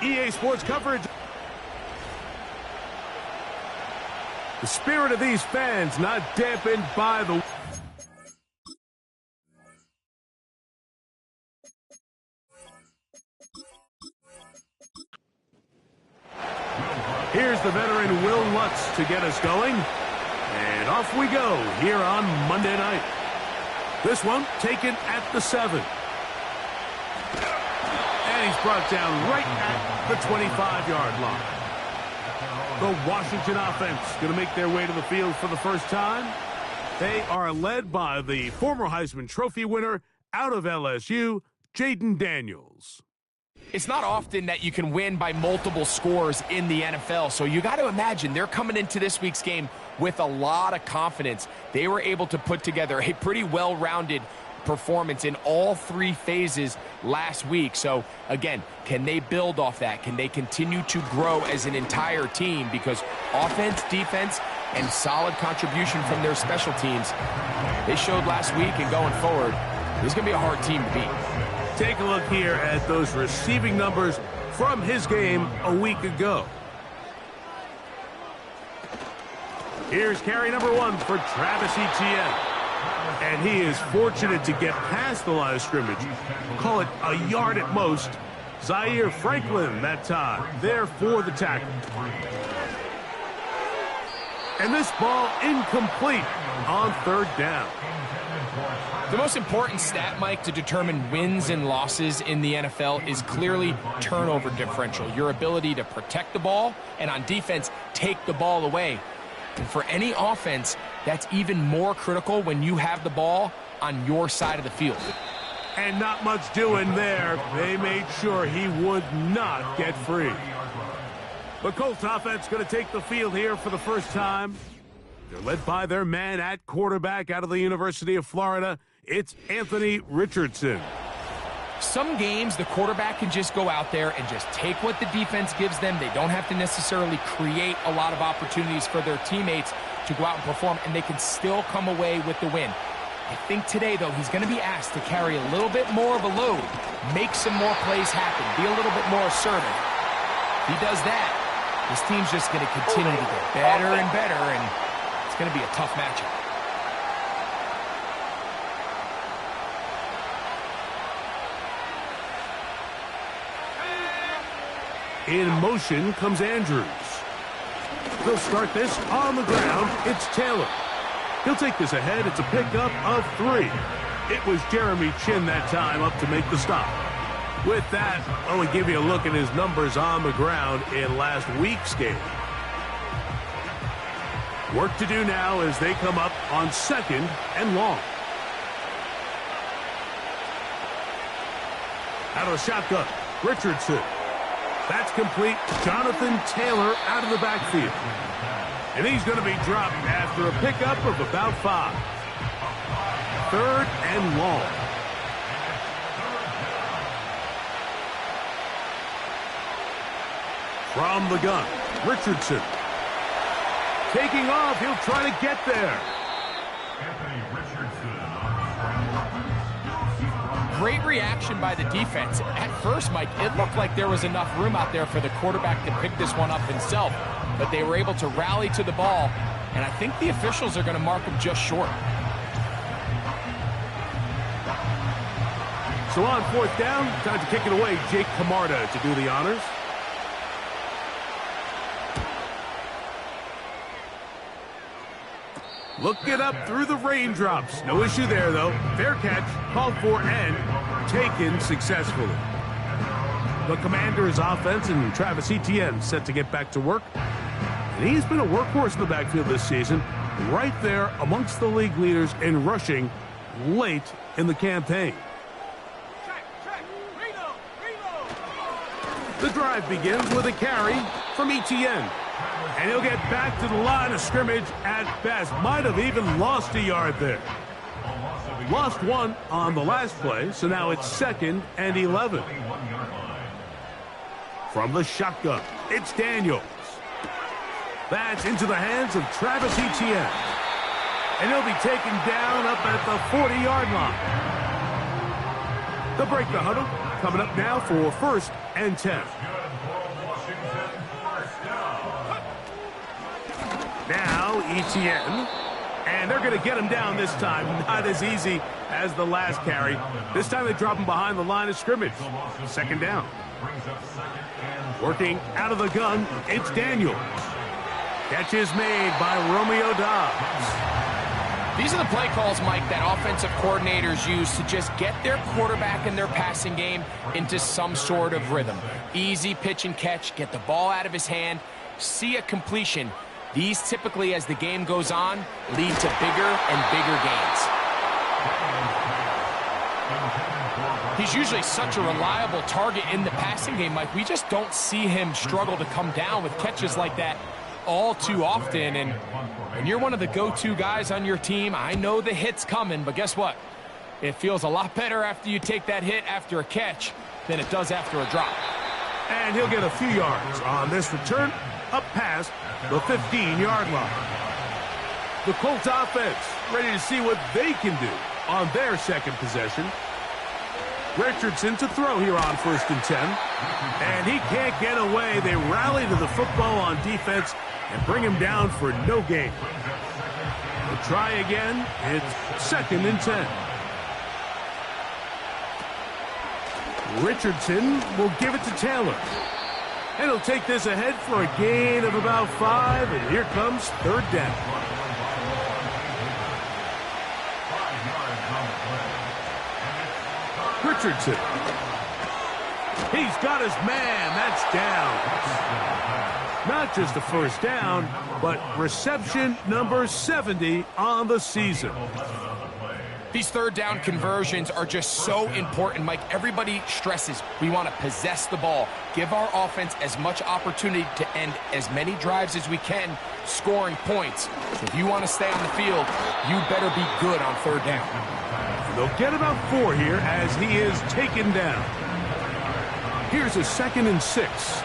EA Sports coverage. The spirit of these fans not dampened by the... Here's the veteran Will Lutz to get us going. And off we go here on Monday night. This one taken at the 7. And he's brought down right at the 25-yard line. The Washington offense going to make their way to the field for the first time. They are led by the former Heisman Trophy winner out of LSU, Jaden Daniels. It's not often that you can win by multiple scores in the NFL, so you got to imagine they're coming into this week's game with a lot of confidence. They were able to put together a pretty well-rounded performance in all 3 phases last week. So, again, can they build off that? Can they continue to grow as an entire team? Because offense, defense, and solid contribution from their special teams, they showed last week, and going forward, this is going to be a hard team to beat. Take a look here at those receiving numbers from his game a week ago. Here's carry number 1 for Travis Etienne. And he is fortunate to get past the line of scrimmage. Call it a yard at most. Zaire Franklin that time, there for the tackle. And this ball incomplete on 3rd down. The most important stat, Mike, to determine wins and losses in the NFL is clearly turnover differential, your ability to protect the ball, and on defense, take the ball away. And for any offense, that's even more critical when you have the ball on your side of the field. And not much doing there. They made sure he would not get free. The Colts offense going to take the field here for the first time. They're led by their man at quarterback out of the University of Florida. It's Anthony Richardson. Some games, the quarterback can just go out there and just take what the defense gives them. They don't have to necessarily create a lot of opportunities for their teammates to go out and perform, and they can still come away with the win. I think today, though, he's going to be asked to carry a little bit more of a load, make some more plays happen, be a little bit more assertive. If he does that, this team's just going to continue to get better and better, and it's going to be a tough matchup. In motion comes Andrews. They'll start this on the ground. It's Taylor. He'll take this ahead. It's a pickup of 3. It was Jeremy Chin that time up to make the stop. With that, I'll only give you a look at his numbers on the ground in last week's game. Work to do now as they come up on 2nd and long. Out of the shotgun, Richardson. That's complete. Jonathan Taylor out of the backfield. And he's going to be dropped after a pickup of about 5. 3rd and long. From the gun, Richardson. Taking off, he'll try to get there. Great reaction by the defense. At first, Mike, it looked like there was enough room out there for the quarterback to pick this one up himself, but they were able to rally to the ball, and I think the officials are going to mark him just short. So on 4th down, time to kick it away. Jake Camarda to do the honors. Looking up through the raindrops. No issue there, though. Fair catch, called for, and taken successfully. The Commanders' offense and Travis Etienne set to get back to work. And he's been a workhorse in the backfield this season, right there amongst the league leaders in rushing late in the campaign. The drive begins with a carry from Etienne. And he'll get back to the line of scrimmage at best. Might have even lost a yard there. Lost 1 on the last play, so now it's 2nd and 11. From the shotgun, it's Daniels. That's into the hands of Travis Etienne. And he'll be taken down up at the 40-yard line. They'll break the huddle. Coming up now for 1st and 10. Now ETN. And they're going to get him down this time. Not as easy as the last carry. This time they drop him behind the line of scrimmage. Second down. Working out of the gun, it's Daniels. Catch is made by Romeo Doubs. These are the play calls, Mike, that offensive coordinators use to just get their quarterback and their passing game into some sort of rhythm. Easy pitch and catch, get the ball out of his hand, see a completion. These typically, as the game goes on, lead to bigger and bigger gains. He's usually such a reliable target in the passing game, Mike. We just don't see him struggle to come down with catches like that all too often. And when you're one of the go-to guys on your team, I know the hit's coming, but guess what? It feels a lot better after you take that hit after a catch than it does after a drop. And he'll get a few yards on this return up past the 15-yard line. The Colts offense ready to see what they can do on their second possession. Richardson to throw here on 1st and 10. And he can't get away. They rally to the football on defense and bring him down for no gain. We'll try again. It's 2nd and 10. Richardson will give it to Taylor. And he'll take this ahead for a gain of about 5. And here comes 3rd down. Richardson. He's got his man. That's down. Not just a first down, but reception number 70 on the season. These 3rd down conversions are just so important, Mike. Everybody stresses we want to possess the ball, give our offense as much opportunity to end as many drives as we can, scoring points. So if you want to stay on the field, you better be good on 3rd down. They'll get about 4 here as he is taken down. Here's a 2nd and 6.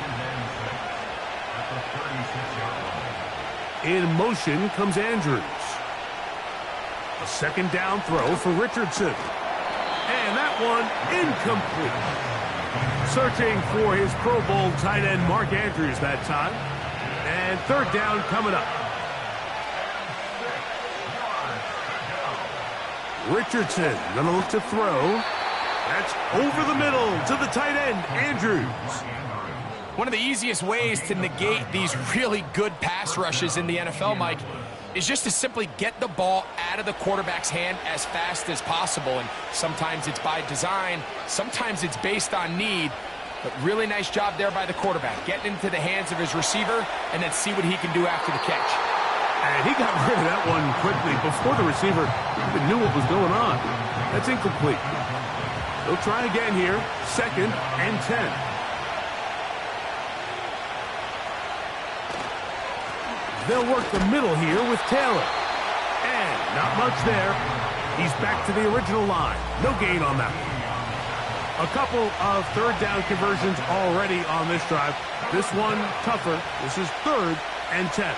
In motion comes Andrews. A 2nd down throw for Richardson. And that one incomplete. Searching for his Pro Bowl tight end Mark Andrews that time. And 3rd down coming up. Richardson gonna look to throw. That's over the middle to the tight end, Andrews. One of the easiest ways to negate these really good pass rushes in the NFL, Mike, is just to simply get the ball out of the quarterback's hand as fast as possible. And sometimes it's by design, sometimes it's based on need. But really nice job there by the quarterback, getting into the hands of his receiver and then see what he can do after the catch. And he got rid of that one quickly before the receiver even knew what was going on. That's incomplete. They'll try again here. 2nd and 10. They'll work the middle here with Taylor. And not much there. He's back to the original line. No gain on that one. A couple of 3rd down conversions already on this drive. This one tougher. This is 3rd and 10.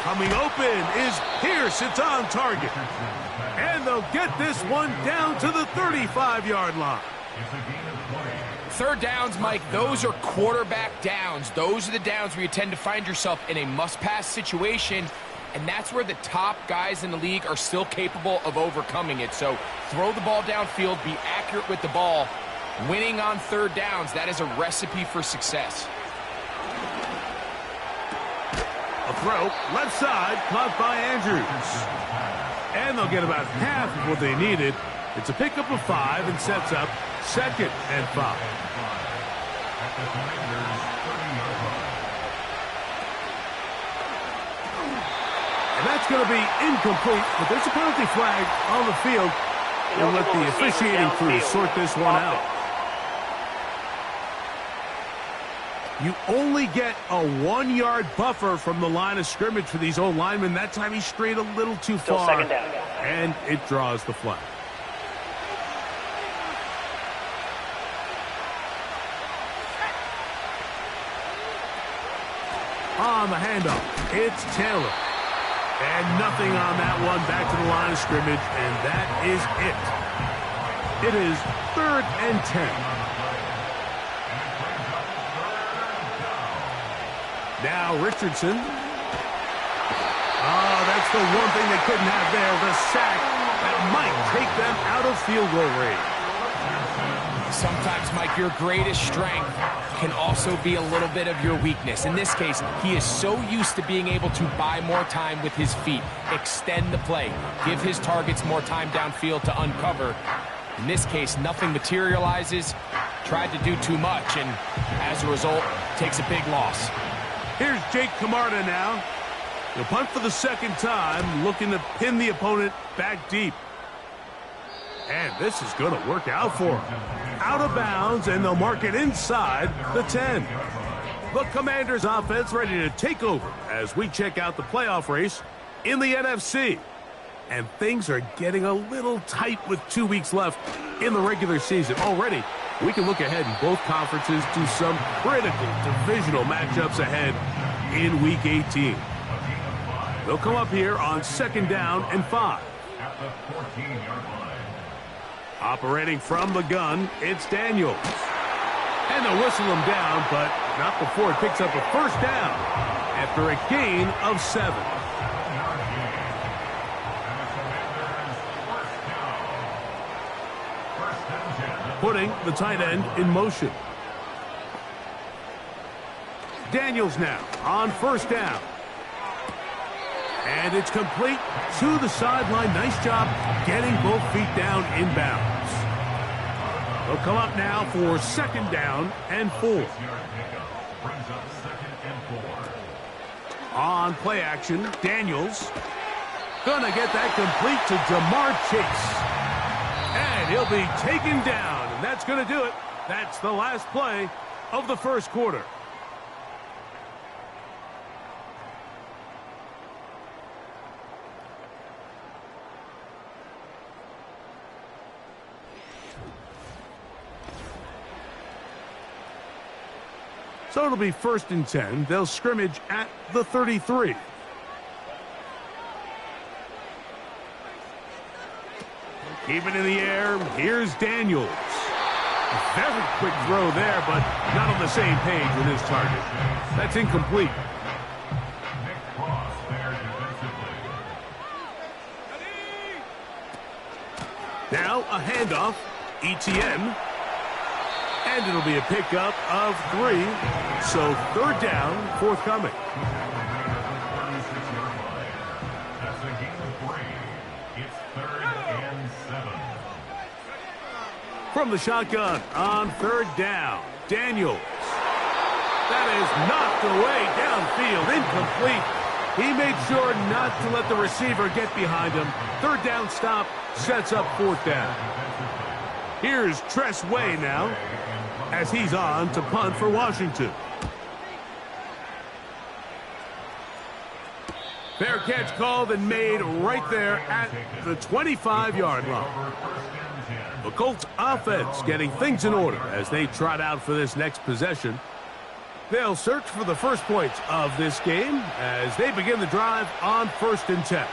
Coming open is Pierce. It's on target. And they'll get this one down to the 35-yard line. 3rd downs, Mike, those are quarterback downs. Those are the downs where you tend to find yourself in a must-pass situation, and that's where the top guys in the league are still capable of overcoming it. So throw the ball downfield, be accurate with the ball. Winning on 3rd downs, that is a recipe for success. A throw, left side, caught by Andrews. And they'll get about half of what they needed. It's a pickup of 5 and sets up 2nd and 5. And that's going to be incomplete, but there's a penalty flag on the field. We'll let the officiating crew sort this one out. You only get a 1-yard buffer from the line of scrimmage for these old linemen. That time he strayed a little too far, and it draws the flag. On the handoff, it's Taylor. And nothing on that one, back to the line of scrimmage, and that is it. It is 3rd and 10. Now Richardson. Oh, that's the one thing they couldn't have there, the sack that might take them out of field goal range. Sometimes, Mike, your greatest strength can also be a little bit of your weakness. In this case, he is so used to being able to buy more time with his feet, extend the play, give his targets more time downfield to uncover. In this case, nothing materializes, tried to do too much, and as a result, takes a big loss. Here's Jake Camarda now. He'll punt for the second time, looking to pin the opponent back deep. And this is going to work out for him. Out of bounds, and they'll mark it inside the 10. The Commanders' offense ready to take over as we check out the playoff race in the NFC. And things are getting a little tight with 2 weeks left in the regular season. Already, we can look ahead in both conferences to some critical divisional matchups ahead in Week 18. They'll come up here on 2nd down and 5. At the 14-yard line. Operating from the gun, it's Daniels. And they'll whistle him down, but not before he picks up a first down after a gain of 7. Putting the tight end in motion. Daniels now on 1st down. And it's complete to the sideline. Nice job getting both feet down inbounds. They'll come up now for 2nd down and 4. On play action, Daniels gonna get that complete to Jamar Chase. And he'll be taken down, and that's gonna do it. That's the last play of the first quarter. So it'll be 1st and 10. They'll scrimmage at the 33. Keep it in the air. Here's Daniels. A very quick throw there, but not on the same page with his target. That's incomplete. Now a handoff. ETN. And it'll be a pickup of 3. So 3rd down, forthcoming. That's a gain of 3. It's 3rd and 7. From the shotgun on 3rd down, Daniels. That is knocked away downfield, incomplete. He made sure not to let the receiver get behind him. 3rd down stop sets up 4th down. Here's Tress Way now, as he's on to punt for Washington. Fair catch called and made right there at the 25-yard line. The Colts offense getting things in order as they trot out for this next possession. They'll search for the first points of this game as they begin the drive on 1st and 10.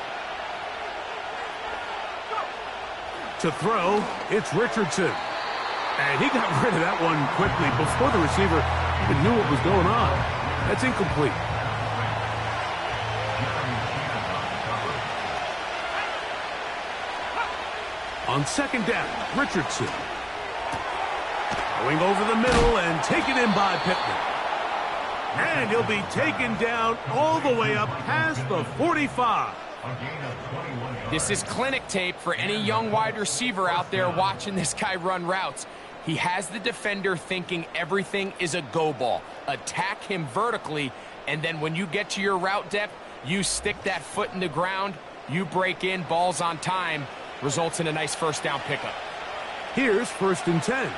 To throw, it's Richardson. And he got rid of that one quickly before the receiver even knew what was going on. That's incomplete. On 2nd down, Richardson. Going over the middle and taken in by Pittman. And he'll be taken down all the way up past the 45. This is clinic tape for any young wide receiver out there watching this guy run routes. He has the defender thinking everything is a go ball. Attack him vertically, and then when you get to your route depth, you stick that foot in the ground, you break in, balls on time, results in a nice 1st down pickup. Here's 1st and 10.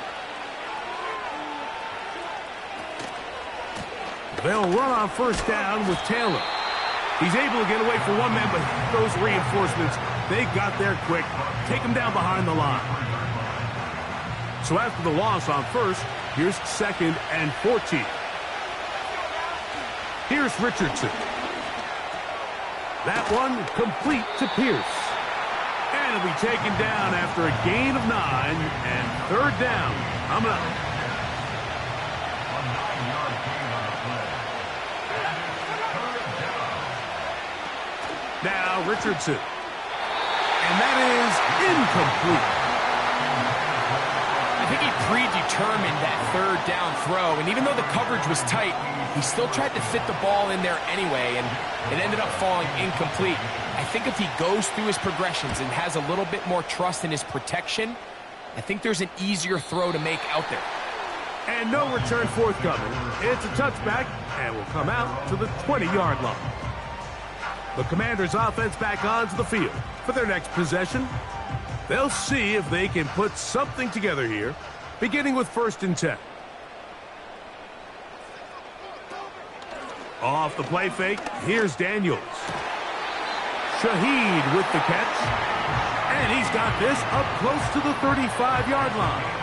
They'll run on 1st down with Taylor. He's able to get away from one man, but those reinforcements, they got there quick. Take him down behind the line. So after the loss on 1st, here's 2nd and 14. Here's Richardson. That one complete to Pierce. And it'll be taken down after a gain of 9 and 3rd down. Coming up. Now Richardson. And that is incomplete. I think he predetermined that third down throw, and even though the coverage was tight, he still tried to fit the ball in there anyway, and it ended up falling incomplete. I think if he goes through his progressions and has a little bit more trust in his protection, I think there's an easier throw to make out there. And no return forthcoming. It's a touchback, and will come out to the 20-yard line. The Commanders' offense back onto the field for their next possession. They'll see if they can put something together here, beginning with 1st and 10. Off the play fake, here's Daniels. Shaheed with the catch. And he's got this up close to the 35-yard line.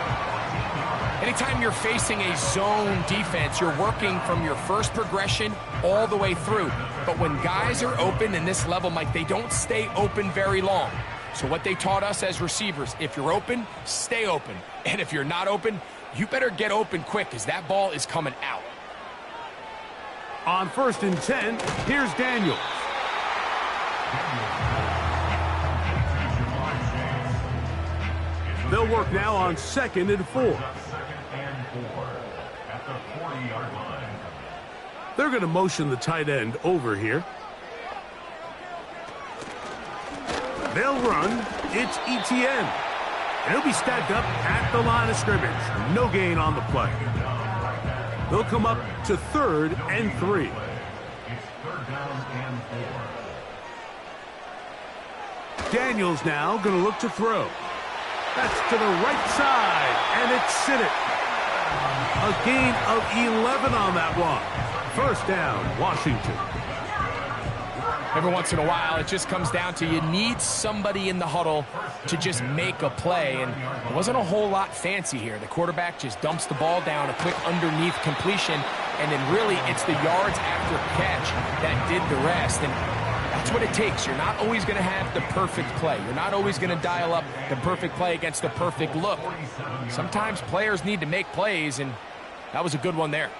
Anytime you're facing a zone defense, you're working from your first progression all the way through. But when guys are open in this level, Mike, they don't stay open very long. So what they taught us as receivers, if you're open, stay open. And if you're not open, you better get open quick because that ball is coming out. On 1st and 10, here's Daniels. They'll work now on 2nd and 4. They're going to motion the tight end over here. They'll run. It's ETN. And he'll be stacked up at the line of scrimmage. No gain on the play. They'll come up to 3rd and 3. It's 3rd down and 4. Daniels now going to look to throw. That's to the right side, and it's Sinnott. A gain of 11 on that one. 1st down, Washington. Every once in a while, it just comes down to you need somebody in the huddle to just make a play, and it wasn't a whole lot fancy here. The quarterback just dumps the ball down, a quick underneath completion, and then really it's the yards after catch that did the rest, and that's what it takes. You're not always going to have the perfect play. You're not always going to dial up the perfect play against the perfect look. Sometimes players need to make plays, and that was a good one there.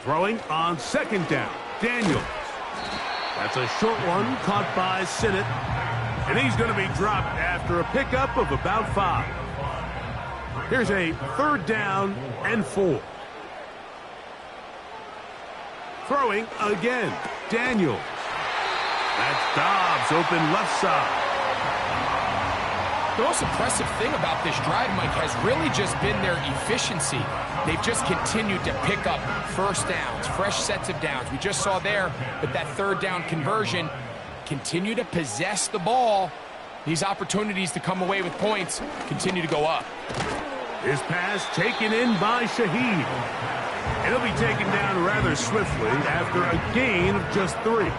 Throwing on 2nd down, Daniels. That's a short one caught by Sinnott. And he's going to be dropped after a pickup of about 5. Here's a 3rd down and 4. Throwing again, Daniels. That's Dobbs open left side. The most impressive thing about this drive, Mike, has really just been their efficiency. They've just continued to pick up 1st downs, fresh sets of downs. We just saw there, but that 3rd down conversion, continue to possess the ball. These opportunities to come away with points continue to go up. His pass taken in by Shaheed. And he'll be taken down rather swiftly after a gain of just 3.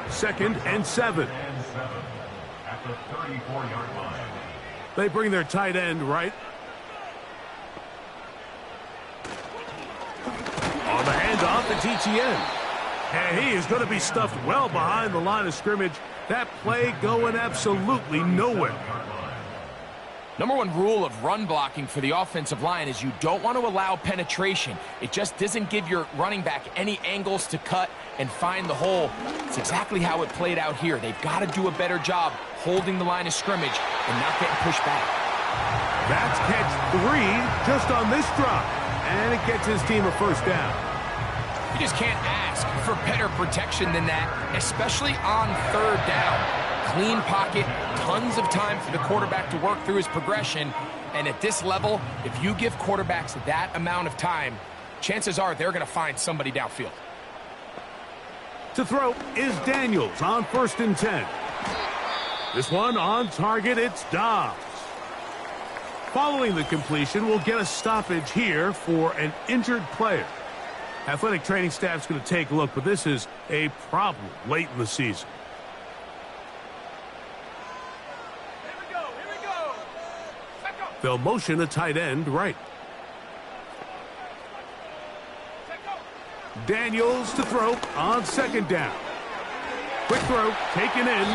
2nd and 7. At the 34-yard line. They bring their tight end right. On the handoff, it's ETN. And he is going to be stuffed well behind the line of scrimmage. That play going absolutely nowhere. Number 1 rule of run blocking for the offensive line is you don't want to allow penetration. It just doesn't give your running back any angles to cut and find the hole. It's exactly how it played out here. They've got to do a better job holding the line of scrimmage and not getting pushed back. That's catch 3 just on this drop. And it gets his team a 1st down. You just can't ask for better protection than that, especially on 3rd down. Clean pocket, tons of time for the quarterback to work through his progression. And at this level, if you give quarterbacks that amount of time, chances are they're going to find somebody downfield. To throw is Daniels on 1st and 10. This one on target, it's Dobbs. Following the completion, we'll get a stoppage here for an injured player. Athletic training staff's going to take a look, but this is a problem late in the season. They'll motion a tight end right. Daniels to throw on 2nd down. Quick throw, taken in,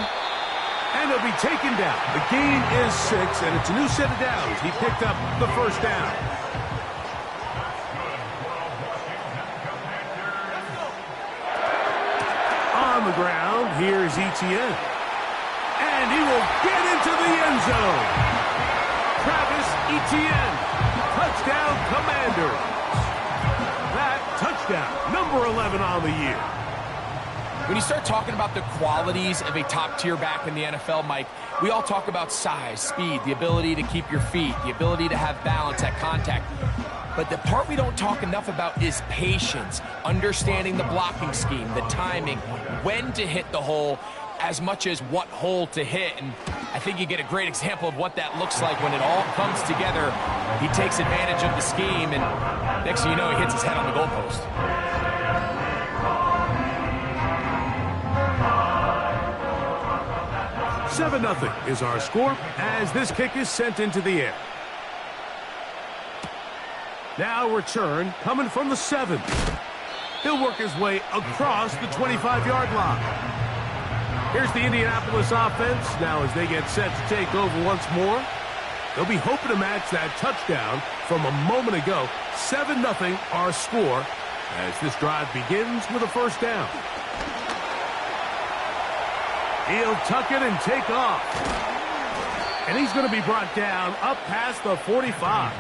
and he'll be taken down. The gain is 6, and it's a new set of downs. He picked up the 1st down. the ground. Here's Etienne. And he will get into the end zone. Travis Etienne. Touchdown, Commanders. That touchdown, number 11 on the year. When you start talking about the qualities of a top-tier back in the NFL, Mike, we all talk about size, speed, the ability to keep your feet, the ability to have balance at contact. But the part we don't talk enough about is patience, understanding the blocking scheme, the timing, when to hit the hole, as much as what hole to hit. And I think you get a great example of what that looks like when it all comes together. He takes advantage of the scheme, and next thing you know, he hits his head on the goalpost. Seven 0 is our score as this kick is sent into the air. Now return coming from the 7. He'll work his way across the 25-yard line. Here's the Indianapolis offense. Now as they get set to take over once more, they'll be hoping to match that touchdown from a moment ago. 7-0 our score as this drive begins with a first down. He'll tuck it and take off. And he's going to be brought down up past the 45.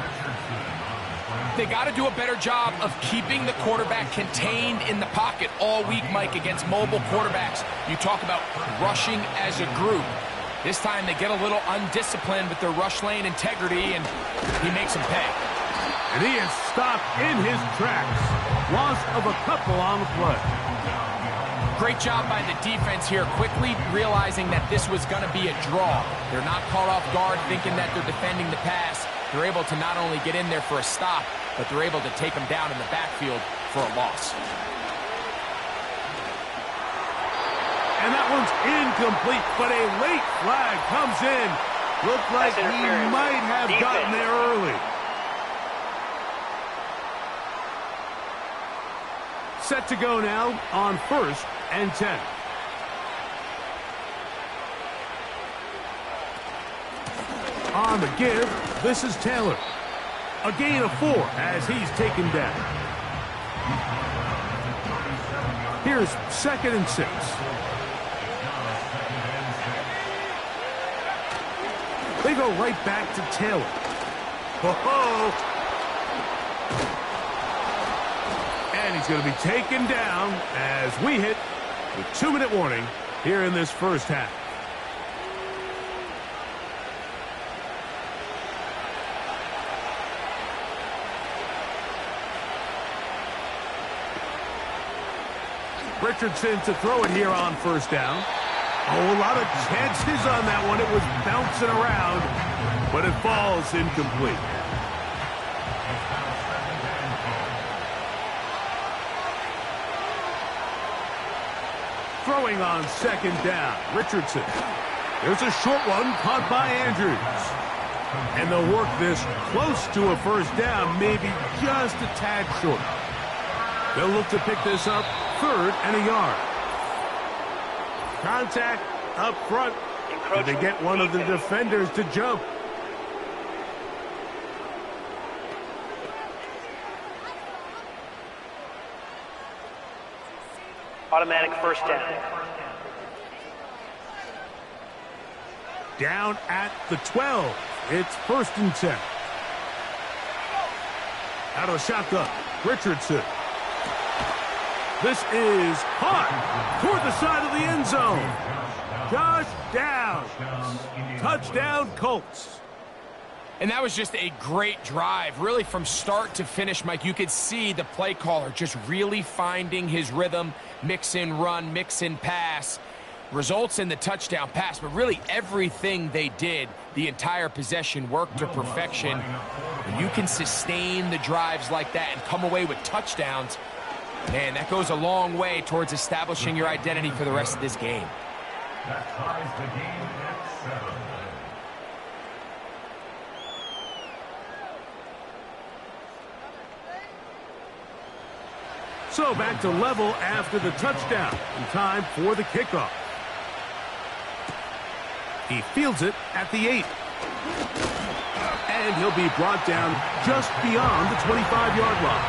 They got to do a better job of keeping the quarterback contained in the pocket all week, Mike, against mobile quarterbacks. You talk about rushing as a group. This time they get a little undisciplined with their rush lane integrity, and he makes them pay. And he is stopped in his tracks. Loss of a couple on the play. Great job by the defense here, quickly realizing that this was going to be a draw. They're not caught off guard thinking that they're defending the pass. They're able to not only get in there for a stop, but they're able to take them down in the backfield for a loss. And that one's incomplete, but a late flag comes in. Looked like he might have gotten there early. Set to go now on 1st and 10. On the give, this is Taylor. A gain of 4 as he's taken down. Here's 2nd and 6. They go right back to Taylor. Ho-ho! And he's going to be taken down as we hit the 2-minute warning here in this first half. Richardson to throw it here on 1st down. Oh, a lot of chances on that one. It was bouncing around, but it falls incomplete. Throwing on 2nd down, Richardson. There's a short one caught by Andrews. And they'll work this close to a 1st down, maybe just a tad short. They'll look to pick this up 3rd and a yard. Contact up front. Did they get one of the defenders to jump? Automatic 1st down. Down at the 12. It's 1st and 10. Out of the shotgun, Richardson. This is caught toward the side of the end zone. Josh Downs. Touchdown, Colts. And that was just a great drive, really from start to finish, Mike. You could see the play caller just really finding his rhythm, mix in run, mix in pass. Results in the touchdown pass, but really everything they did, the entire possession worked to perfection. When you can sustain the drives like that and come away with touchdowns, man, that goes a long way towards establishing your identity for the rest of this game. That ties the game at 7. So back to level after the touchdown. In time for the kickoff. He fields it at the 8. And he'll be brought down just beyond the 25-yard line.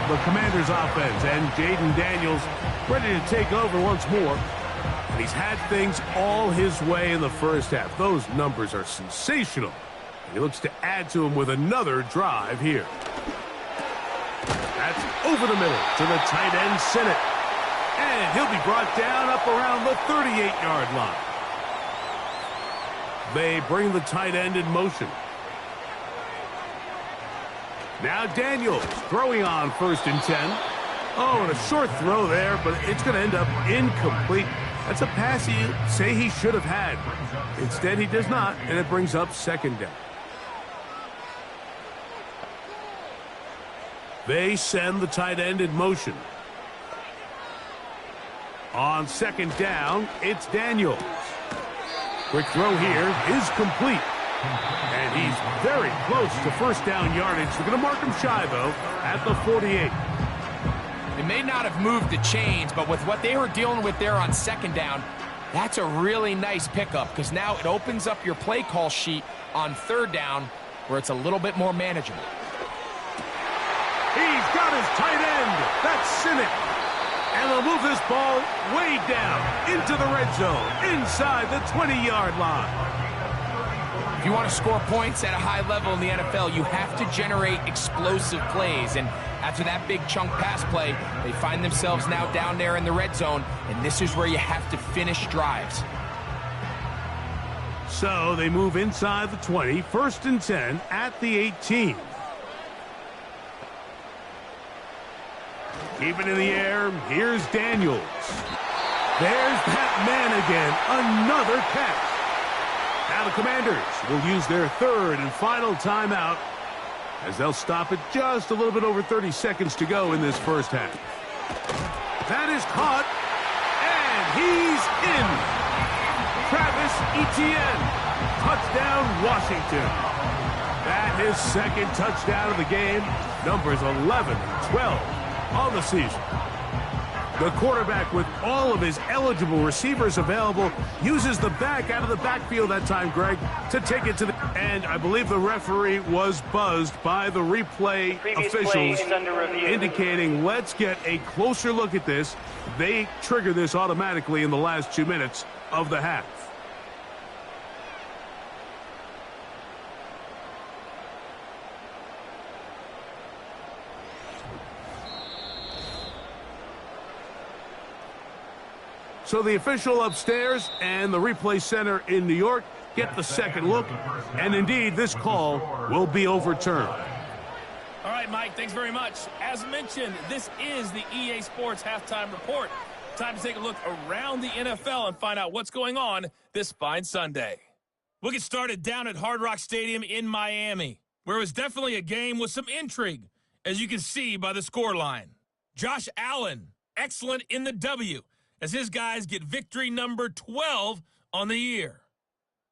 The Commanders offense and Jaden Daniels ready to take over once more. And he's had things all his way in the first half. Those numbers are sensational. He looks to add to him with another drive here. That's over the middle to the tight end, Sinnott. And he'll be brought down up around the 38-yard line. They bring the tight end in motion. Now Daniels throwing on 1st and 10. Oh, and a short throw there, but it's going to end up incomplete. That's a pass you say he should have had. Instead, he does not, and it brings up 2nd down. They send the tight end in motion. On 2nd down, it's Daniels. Quick throw here is complete. And he's very close to 1st down yardage. They're going to mark him shy, though, at the 48. It may not have moved the chains, but with what they were dealing with there on 2nd down, that's a really nice pickup because now it opens up your play call sheet on 3rd down where it's a little bit more manageable. He's got his tight end. That's Sinnott. And they'll move this ball way down into the red zone, inside the 20-yard line. If you want to score points at a high level in the NFL, you have to generate explosive plays. And after that big chunk pass play, they find themselves now down there in the red zone, and this is where you have to finish drives. So they move inside the 20, 1st and 10 at the 18. Keep it in the air. Here's Daniels. There's that man again. Another catch. Now the Commanders will use their 3rd and final timeout as they'll stop it just a little bit over 30 seconds to go in this first half. That is caught, and he's in. Travis Etienne, touchdown Washington. That his 2nd touchdown of the game, numbers 11 and 12 on the season. The quarterback, with all of his eligible receivers available, uses the back out of the backfield that time, Greg, to take it to the... And I believe the referee was buzzed by the replay officials, indicating, let's get a closer look at this. They trigger this automatically in the last 2 minutes of the half. So the official upstairs and the replay center in New York get the second look, and indeed this call will be overturned. All right, Mike, thanks very much. As mentioned, this is the EA Sports Halftime Report. Time to take a look around the NFL and find out what's going on this fine Sunday. We'll get started down at Hard Rock Stadium in Miami, where it was definitely a game with some intrigue, as you can see by the scoreline. Josh Allen, excellent in the W, as his guys get victory number 12 on the year.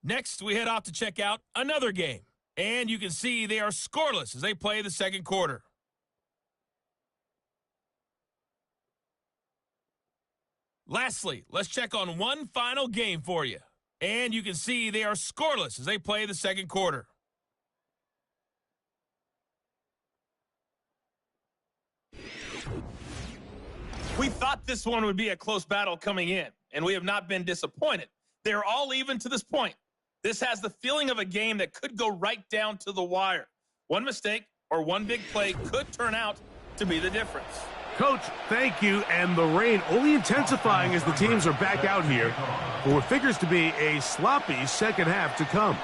Next, we head off to check out another game. And you can see they are scoreless as they play the 2nd quarter. Lastly, let's check on one final game for you. And you can see they are scoreless as they play the 2nd quarter. We thought this one would be a close battle coming in, and we have not been disappointed. They're all even to this point. This has the feeling of a game that could go right down to the wire. One mistake or one big play could turn out to be the difference. Coach, thank you, and the rain only intensifying as the teams are back out here for what figures to be a sloppy second half to come.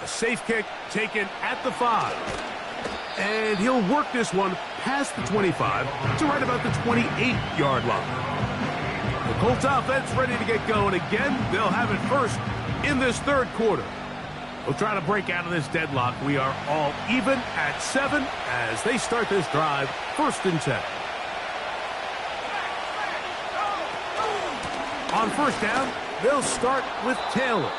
A safe kick taken at the 5. And he'll work this one past the 25 to right about the 28-yard line. The Colts offense ready to get going again. They'll have it first in this 3rd quarter. We'll try to break out of this deadlock. We are all even at 7 as they start this drive, 1st and 10. On 1st down, they'll start with Taylor.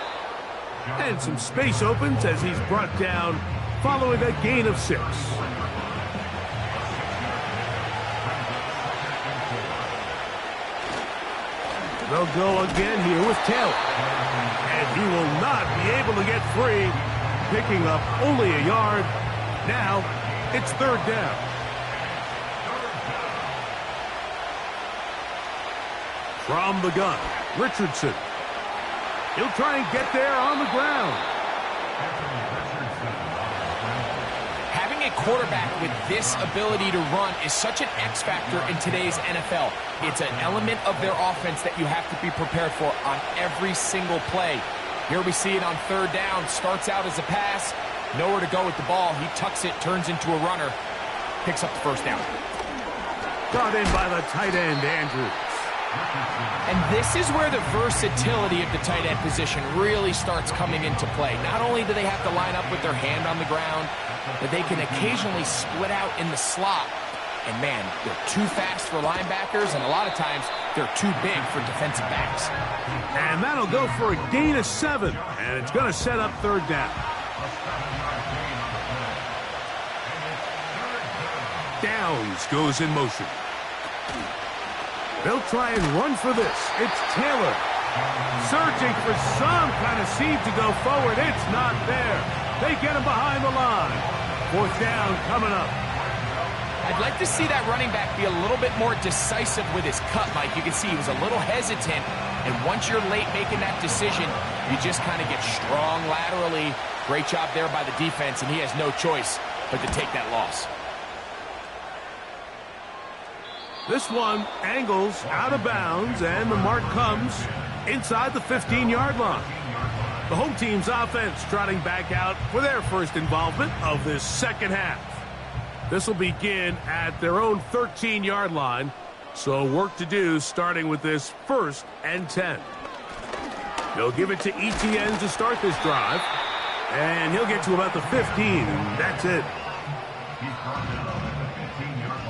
And some space opens as he's brought down following a gain of 6. They'll go again here with Taylor. And he will not be able to get free, picking up only a yard. Now, it's 3rd down. From the gun, Richardson. He'll try and get there on the ground. Having a quarterback with this ability to run is such an X factor in today's NFL. It's an element of their offense that you have to be prepared for on every single play. Here we see it on third down. Starts out as a pass. Nowhere to go with the ball. He tucks it, turns into a runner. Picks up the first down. Brought in by the tight end, Andrews. And this is where the versatility of the tight end position really starts coming into play. Not only do they have to line up with their hand on the ground, but they can occasionally split out in the slot. And man, they're too fast for linebackers, and a lot of times they're too big for defensive backs. And that'll go for a gain of 7, and it's going to set up third down. Downs goes in motion. They'll try and run for this. It's Taylor. Searching for some kind of seam to go forward. It's not there. They get him behind the line. Fourth down coming up. I'd like to see that running back be a little bit more decisive with his cut, Mike. You can see he was a little hesitant, and once you're late making that decision, you just kind of get strong laterally. Great job there by the defense, and he has no choice but to take that loss. This one angles out of bounds, and the mark comes inside the 15-yard line. The home team's offense trotting back out for their first involvement of this second half. This will begin at their own 13-yard line, so work to do starting with this 1st and 10. They'll give it to ETN to start this drive, and he'll get to about the 15, and that's it.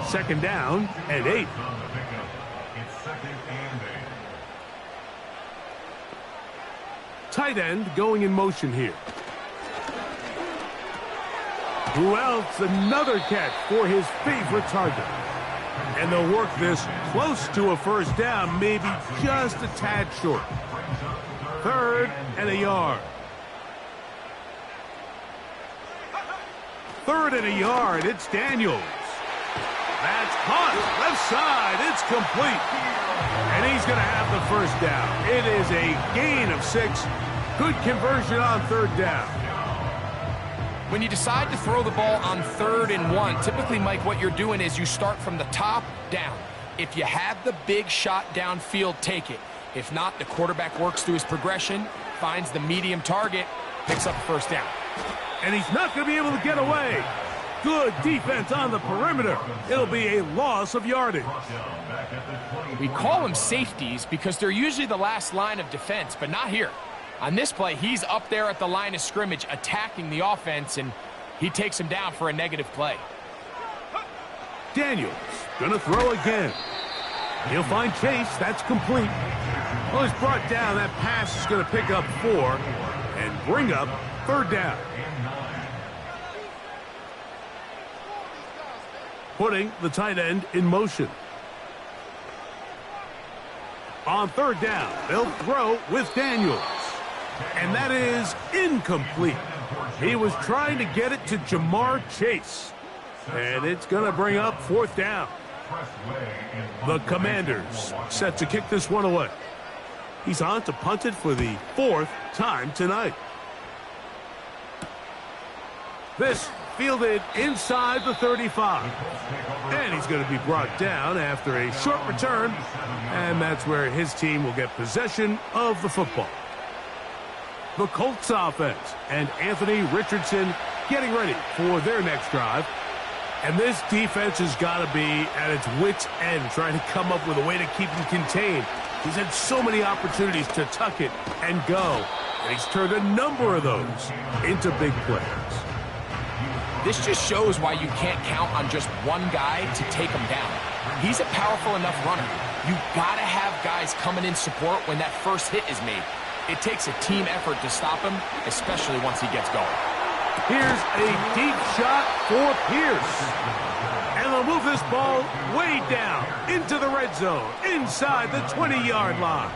Second down and 8. Tight end going in motion here. Who else? Another catch for his favorite target. And they'll work this close to a first down, maybe just a tad short. 3rd and a yard. 3rd and a yard. It's Daniels. That's caught. Left side. It's complete. And he's going to have the first down. It is a gain of 6. Good conversion on 3rd down. When you decide to throw the ball on 3rd and 1, typically, Mike, what you're doing is you start from the top down. If you have the big shot downfield, take it. If not, the quarterback works through his progression, finds the medium target, picks up the first down. And he's not going to be able to get away. Good defense on the perimeter. It'll be a loss of yardage. We call them safeties because they're usually the last line of defense, but not here. On this play, he's up there at the line of scrimmage attacking the offense, and he takes him down for a negative play. Daniels going to throw again. He'll find Chase. That's complete. Well, he's brought down. That pass is going to pick up 4 and bring up 3rd down. Putting the tight end in motion. On 3rd down, they'll throw with Daniels. And that is incomplete. He was trying to get it to Jamar Chase. And it's going to bring up 4th down. The Commanders set to kick this one away. He's on to punt it for the 4th time tonight. This fielded inside the 35. And he's going to be brought down after a short return. And that's where his team will get possession of the football. The Colts offense and Anthony Richardson getting ready for their next drive. And this defense has got to be at its wits' end trying to come up with a way to keep him contained. He's had so many opportunities to tuck it and go. And he's turned a number of those into big plays. This just shows why you can't count on just one guy to take him down. He's a powerful enough runner. You've got to have guys coming in support when that first hit is made. It takes a team effort to stop him, especially once he gets going. Here's a deep shot for Pierce. And they'll move this ball way down into the red zone, inside the 20-yard line.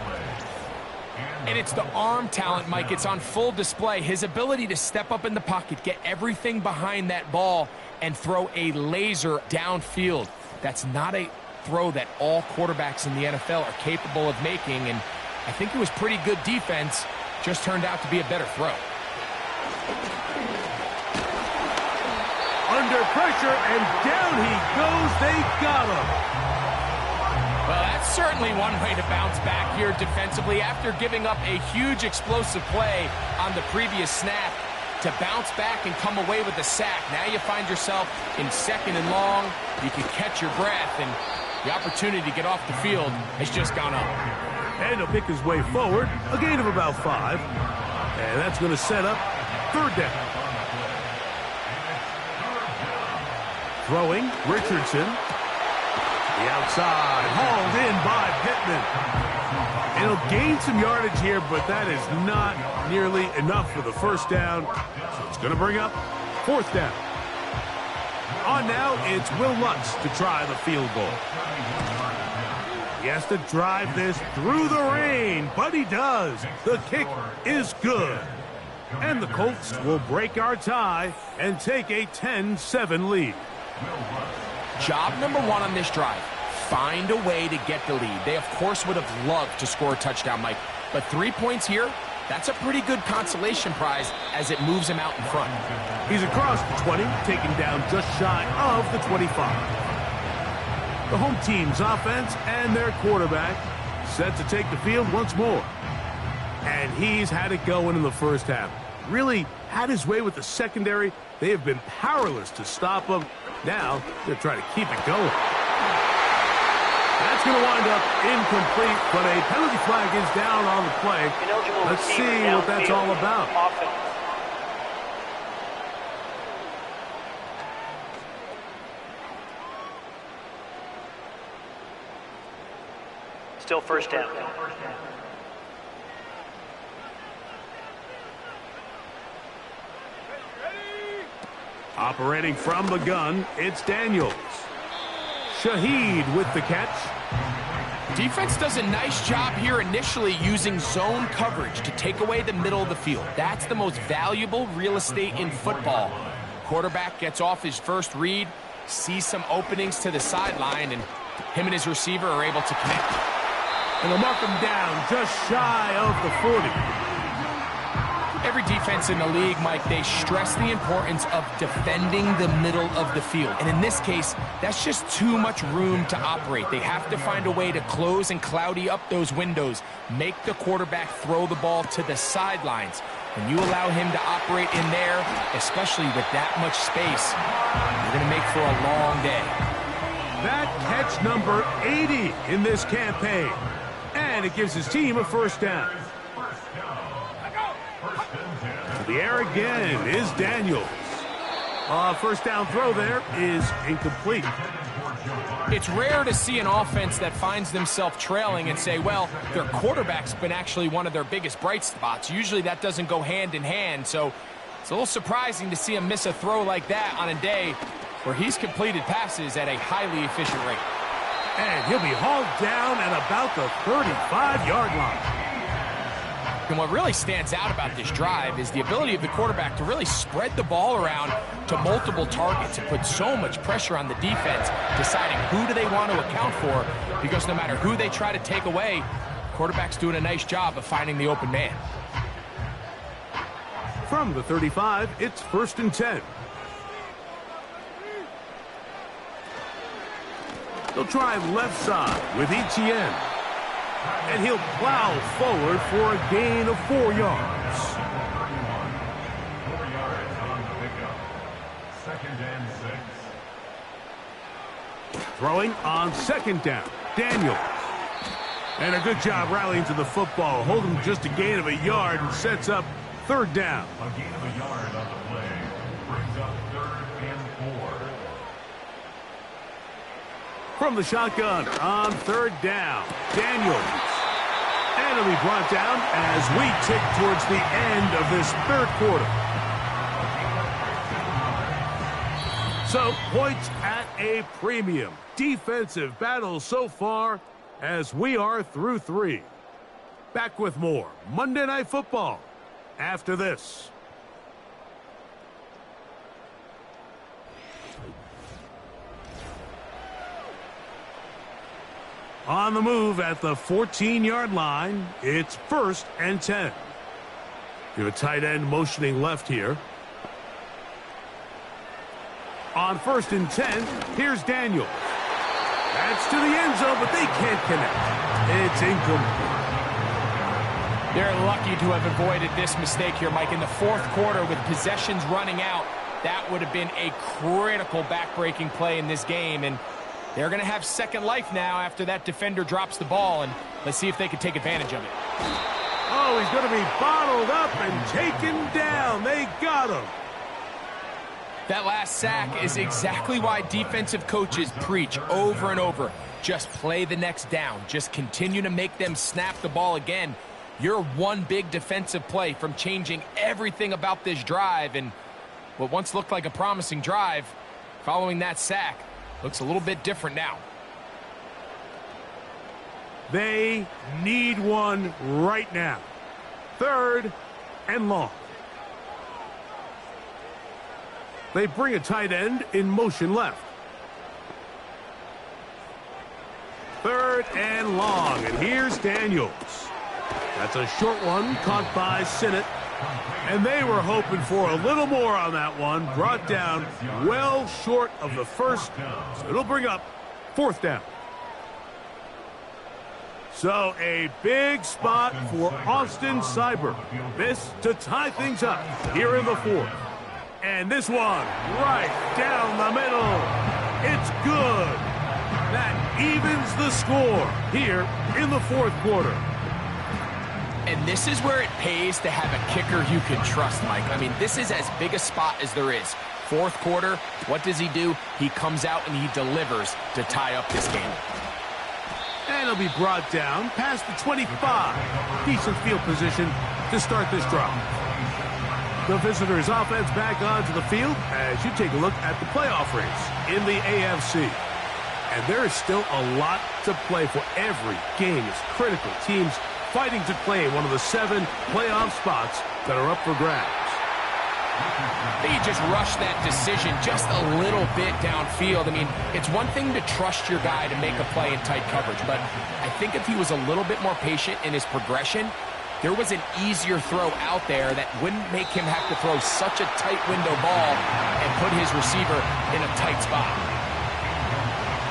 And it's the arm talent, Mike. It's on full display. His ability to step up in the pocket, get everything behind that ball, and throw a laser downfield. That's not a throw that all quarterbacks in the NFL are capable of making, and I think it was pretty good defense, just turned out to be a better throw. Under pressure, and down he goes. They got him. Well, that's certainly one way to bounce back here defensively after giving up a huge explosive play on the previous snap. To bounce back and come away with a sack. Now you find yourself in 2nd and long. You can catch your breath, and the opportunity to get off the field has just gone up. And he'll pick his way forward, a gain of about 5. And that's going to set up 3rd down. Throwing, Richardson. The outside, hauled in by Pittman. And he'll gain some yardage here, but that is not nearly enough for the 1st down. So it's going to bring up 4th down. On now, it's Will Lutz to try the field goal. He has to drive this through the rain, but he does. The kick is good. And the Colts will break our tie and take a 10-7 lead. Job number 1 on this drive. Find a way to get the lead. They, of course, would have loved to score a touchdown, Mike. But 3 points here, that's a pretty good consolation prize as it moves him out in front. He's across the 20, taken down just shy of the 25. The home team's offense and their quarterback set to take the field once more. And he's had it going in the 1st half. Really had his way with the secondary. They have been powerless to stop him. Now they're trying to keep it going. That's going to wind up incomplete, but a penalty flag is down on the play. Let's see what that's all about. Still 1st down. Operating from the gun, it's Daniels. Shaheed with the catch. Defense does a nice job here initially using zone coverage to take away the middle of the field. That's the most valuable real estate in football. Quarterback gets off his first read, sees some openings to the sideline, and him and his receiver are able to connect. And they'll mark him down just shy of the 40. Every defense in the league, Mike, they stress the importance of defending the middle of the field. And in this case, that's just too much room to operate. They have to find a way to close and cloudy up those windows, make the quarterback throw the ball to the sidelines. When you allow him to operate in there, especially with that much space, you're going to make for a long day. That catch number 80 in this campaign. And it gives his team a 1st down. To the air again is Daniels. 1st down throw there is incomplete. It's rare to see an offense that finds themselves trailing and say, well, their quarterback's been actually one of their biggest bright spots. Usually that doesn't go hand in hand, so it's a little surprising to see him miss a throw like that on a day where he's completed passes at a highly efficient rate. And he'll be hauled down at about the 35-yard line. And what really stands out about this drive is the ability of the quarterback to really spread the ball around to multiple targets and put so much pressure on the defense, deciding who do they want to account for, because no matter who they try to take away, the quarterback's doing a nice job of finding the open man. From the 35, it's 1st and 10. They'll try left side with Etienne. And he'll plow forward for a gain of 4 yards. 4 yards on the pickup. 2nd and 6. Throwing on 2nd down, Daniels. And a good job rallying to the football. Holding just a gain of a yard and sets up 3rd down. A gain of a yard on the play. Brings up 3rd and 4. From the shotgun on 3rd down, Daniels. And it'll be brought down as we tick towards the end of this 3rd quarter. So, points at a premium. Defensive battle so far as we are through 3. Back with more Monday Night Football after this. On the move at the 14-yard line, it's 1st and 10. You have a tight end motioning left here. On 1st and 10, here's Daniels. That's to the end zone, but they can't connect. It's incomplete. They're lucky to have avoided this mistake here, Mike. In the 4th quarter, with possessions running out, that would have been a critical back-breaking play in this game, and they're going to have second life now after that defender drops the ball, and let's see if they can take advantage of it. Oh, he's going to be bottled up and taken down. They got him. That last sack is exactly why defensive coaches preach over and over. Just play the next down. Just continue to make them snap the ball again. You're one big defensive play from changing everything about this drive, and what once looked like a promising drive, following that sack, looks a little bit different now. They need one right now. 3rd and long. They bring a tight end in motion left. 3rd and long, and here's Daniels. That's a short one caught by Sinnott. And they were hoping for a little more on that one. Brought down well short of the first. So it'll bring up 4th down. So a big spot for Austin Seibert. This to tie things up here in the 4th. And this one right down the middle. It's good. That evens the score here in the 4th quarter. And this is where it pays to have a kicker you can trust, Mike. I mean, this is as big a spot as there is. 4th quarter, what does he do? He comes out and he delivers to tie up this game. And he'll be brought down past the 25. Decent field position to start this drive. The visitors' offense back onto the field as you take a look at the playoff race in the AFC. And there is still a lot to play for. Every game is critical. Teams fighting to claim one of the 7 playoff spots that are up for grabs. They just rushed that decision just a little bit downfield. I mean, it's one thing to trust your guy to make a play in tight coverage, but I think if he was a little bit more patient in his progression, there was an easier throw out there that wouldn't make him have to throw such a tight window ball and put his receiver in a tight spot.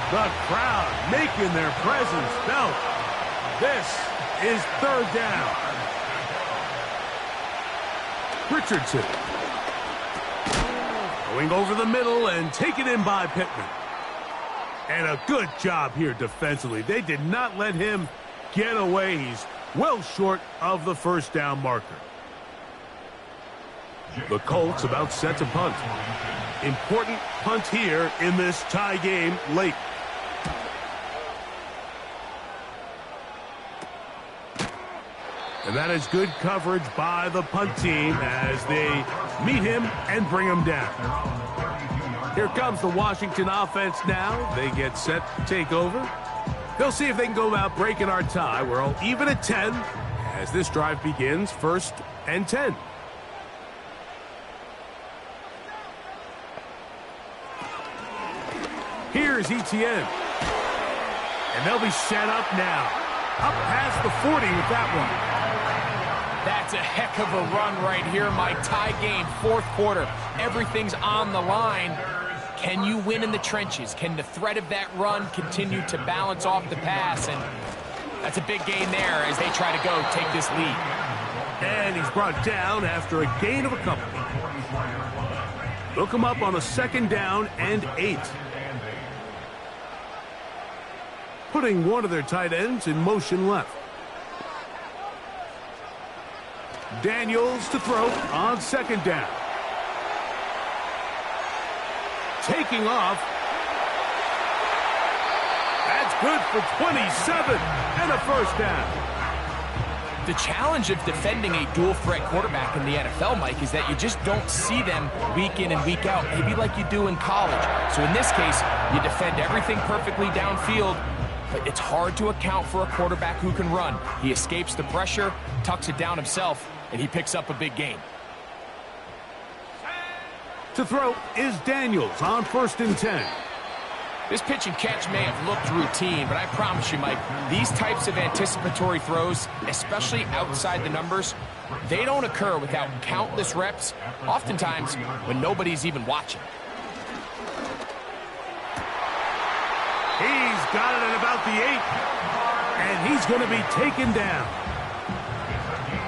The crowd making their presence felt. This is 3rd down. Richardson. Going over the middle and taken in by Pittman. And a good job here defensively. They did not let him get away. He's well short of the 1st down marker. The Colts about set to punt. Important punt here in this tie game late. And that is good coverage by the punt team as they meet him and bring him down. Here comes the Washington offense now. They get set to take over. They'll see if they can go about breaking our tie. We're all even at 10 as this drive begins. 1st and 10. Here's ETN. And they'll be set up now. Up past the 40 with that one. That's a heck of a run right here, Mike. Tie game, 4th quarter. Everything's on the line. Can you win in the trenches? Can the threat of that run continue to balance off the pass? And that's a big gain there as they try to go take this lead. And he's brought down after a gain of a couple. They'll come up on a 2nd down and 8. Putting one of their tight ends in motion left. Daniels to throw on 2nd down. Taking off. That's good for 27 and a 1st down. The challenge of defending a dual-threat quarterback in the NFL, Mike, is that you just don't see them week in and week out, maybe like you do in college. So in this case, you defend everything perfectly downfield, but it's hard to account for a quarterback who can run. He escapes the pressure, tucks it down himself, and he picks up a big gain. To throw is Daniels on 1st and 10. This pitch and catch may have looked routine, but I promise you, Mike, these types of anticipatory throws, especially outside the numbers, they don't occur without countless reps, oftentimes when nobody's even watching. He's got it at about the 8, and he's going to be taken down.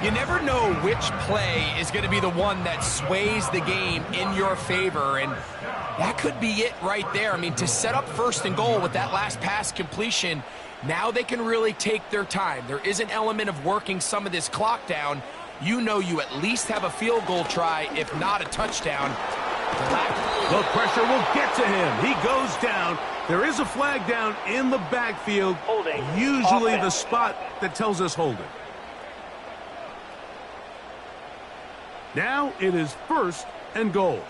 You never know which play is going to be the one that sways the game in your favor, and that could be it right there. I mean, to set up 1st and goal with that last pass completion, now they can really take their time. There is an element of working some of this clock down. You know you at least have a field goal try, if not a touchdown. The pressure will get to him. He goes down. There is a flag down in the backfield, Holding. usually the Offense. spot that tells us holding. Now it is 1st and goal.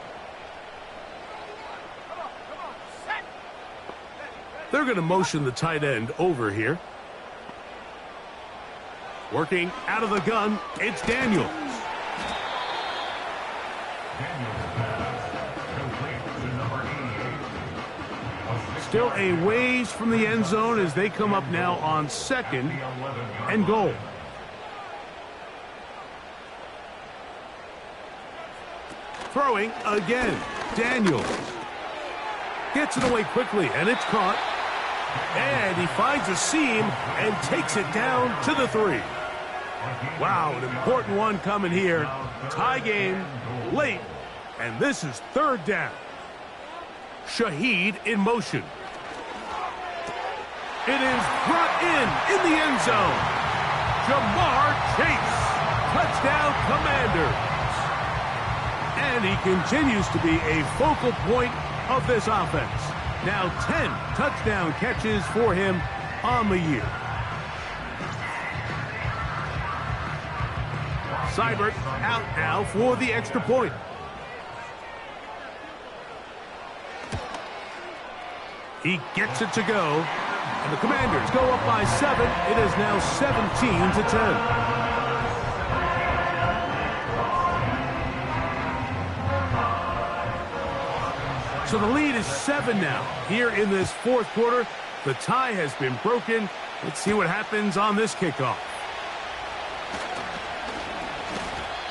They're going to motion the tight end over here. Working out of the gun, it's Daniels. Still a ways from the end zone as they come up now on 2nd and goal. Throwing again, Daniels. Gets it away quickly, and it's caught. And he finds a seam and takes it down to the 3. Wow, an important one coming here. Tie game, late, and this is 3rd down. Shaheed in motion. It is brought in the end zone. Jamar Chase. Touchdown, Commanders. And he continues to be a focal point of this offense. Now 10 touchdown catches for him on the year. Seibert out now for the extra point. He gets it to go. And the Commanders go up by 7. It is now 17-10. So the lead is 7 now. Here in this 4th quarter, the tie has been broken. Let's see what happens on this kickoff.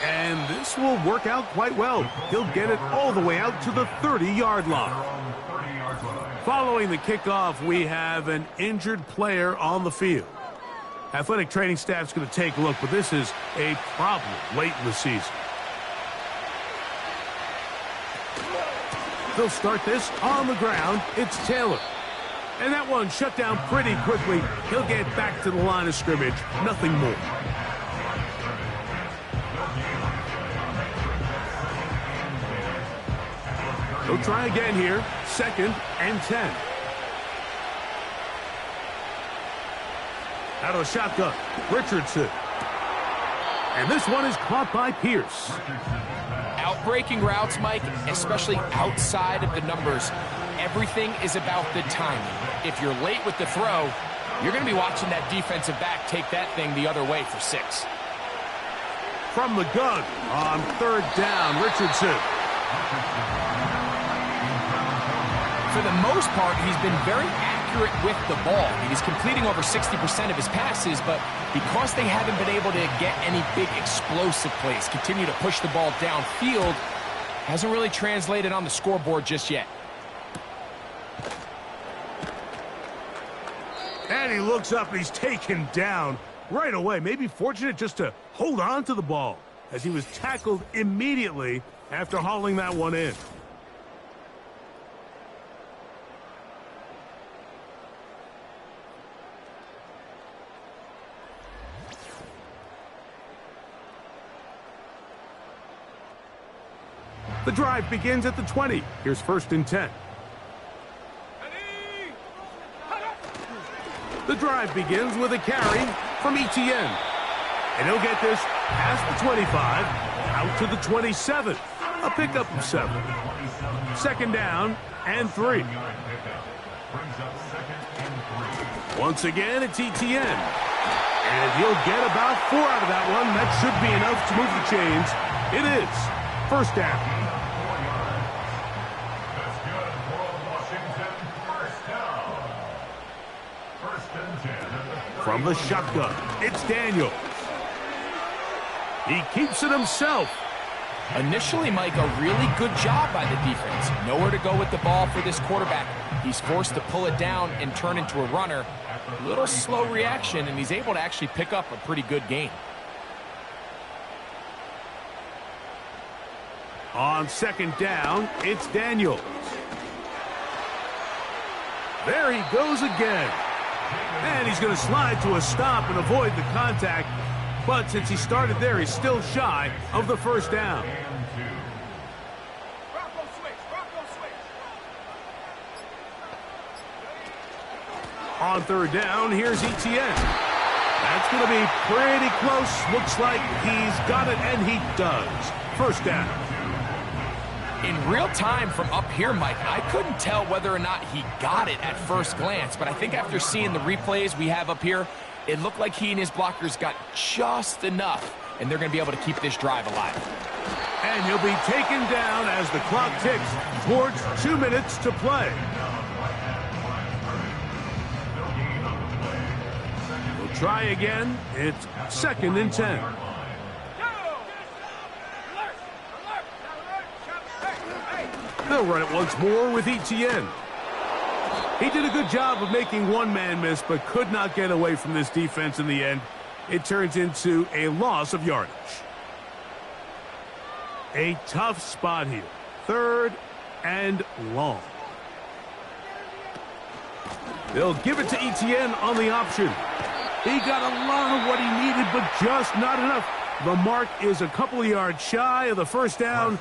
And this will work out quite well. He'll get it all the way out to the 30-yard line. Following the kickoff, we have an injured player on the field. Athletic training staff's going to take a look, but this is a problem late in the season. They'll start this on the ground. It's Taylor. And that one shut down pretty quickly. He'll get back to the line of scrimmage. Nothing more. They'll try again here. 2nd and 10. Out of the shotgun, Richardson. And this one is caught by Pierce. Outbreaking routes, Mike, especially outside of the numbers, everything is about the timing. If you're late with the throw, you're going to be watching that defensive back take that thing the other way for 6. From the gun on 3rd down, Richardson. For the most part, he's been very accurate with the ball. He's completing over 60% of his passes, but because they haven't been able to get any big explosive plays, continue to push the ball downfield, hasn't really translated on the scoreboard just yet. And he looks up and he's taken down right away. Maybe fortunate just to hold on to the ball as he was tackled immediately after hauling that one in. The drive begins at the 20. Here's 1st and 10. The drive begins with a carry from Etienne. And he'll get this past the 25, out to the 27. A pickup of 7. 2nd down and 3. Once again, it's Etienne. And he'll get about 4 out of that one. That should be enough to move the chains. It is 1st down. From the shotgun, it's Daniels. He keeps it himself. Initially, Mike, a really good job by the defense. Nowhere to go with the ball for this quarterback. He's forced to pull it down and turn into a runner. A little slow reaction, and he's able to actually pick up a pretty good gain. On second down, it's Daniels. There he goes again. And he's going to slide to a stop and avoid the contact. But since he started there, he's still shy of the first down. On third down, here's Etienne. That's going to be pretty close. Looks like he's got it, and he does. First down. In real time from up here, Mike, I couldn't tell whether or not he got it at first glance, but I think after seeing the replays we have up here, it looked like he and his blockers got just enough, and they're going to be able to keep this drive alive. And he'll be taken down as the clock ticks towards 2 minutes to play. We'll try again. It's 2nd and 10. They'll run it once more with Etienne. He did a good job of making one man miss, but could not get away from this defense in the end. It turns into a loss of yardage. A tough spot here. 3rd and long. They'll give it to Etienne on the option. He got a lot of what he needed, but just not enough. The mark is a couple of yards shy of the first down.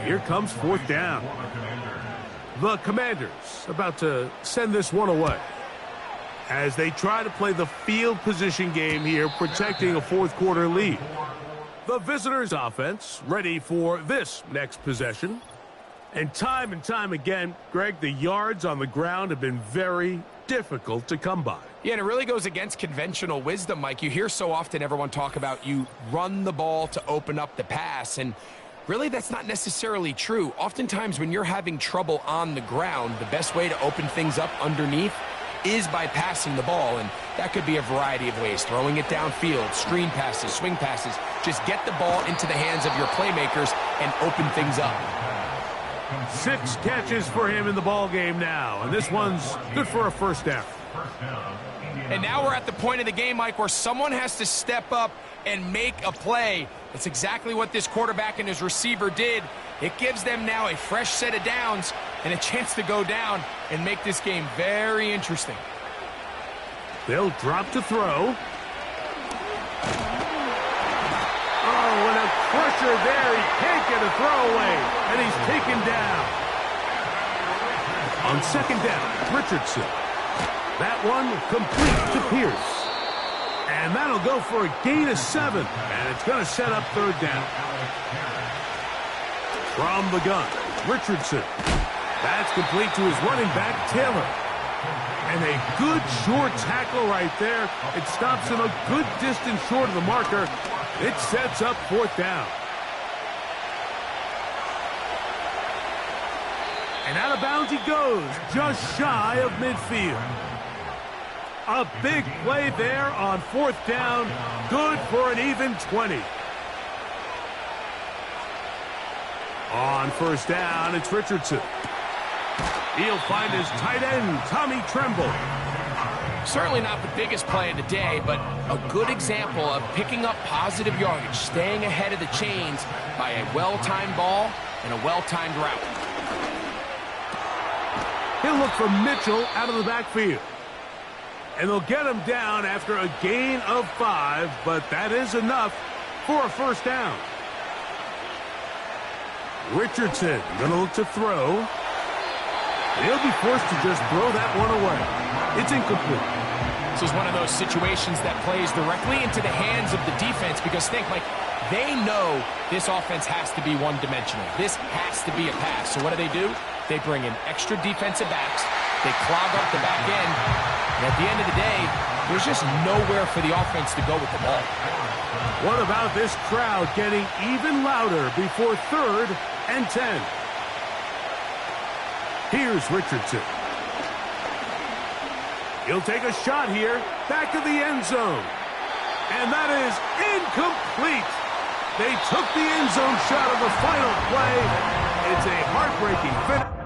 Here comes 4th down. The Commanders about to send this one away as they try to play the field position game here, protecting a fourth quarter lead. The visitors' offense ready for this next possession. And time again, Greg, the yards on the ground have been very difficult to come by. Yeah, and it really goes against conventional wisdom, Mike. You hear so often everyone talk about you run the ball to open up the pass, and really that's not necessarily true. Oftentimes when you're having trouble on the ground, the best way to open things up underneath is by passing the ball, and that could be a variety of ways. Throwing it downfield, screen passes, swing passes. Just get the ball into the hands of your playmakers and open things up. 6 catches for him in the ball game now, and this one's good for a first down. And now we're at the point of the game, Mike, where someone has to step up and make a play. That's exactly what this quarterback and his receiver did. It gives them now a fresh set of downs and a chance to go down and make this game very interesting. They'll drop to throw. Oh, and a crusher there. He can't get a throwaway, and he's taken down. On second down, Richardson. That one complete to Pierce. And that'll go for a gain of 7, and it's going to set up 3rd down. From the gun, Richardson. That's complete to his running back, Taylor. And a good short tackle right there. It stops him a good distance short of the marker. It sets up 4th down. And out of bounds he goes, just shy of midfield. A big play there on 4th down. Good for an even 20. On first down, it's Richardson. He'll find his tight end, Tommy Tremble. Certainly not the biggest play of the day, but a good example of picking up positive yardage, staying ahead of the chains by a well-timed ball and a well-timed route. He'll look for Mitchell out of the backfield. And they'll get him down after a gain of 5, but that is enough for a first down. Richardson going to look to throw. He'll be forced to just throw that one away. It's incomplete. This is one of those situations that plays directly into the hands of the defense because think, Mike, they know this offense has to be one-dimensional. This has to be a pass. So what do? They bring in extra defensive backs. They clog up the back end. And at the end of the day, there's just nowhere for the offense to go with the ball. What about this crowd getting even louder before 3rd and 10? Here's Richardson. He'll take a shot here, back of the end zone. And that is incomplete. They took the end zone shot of the final play. It's a heartbreaking finish.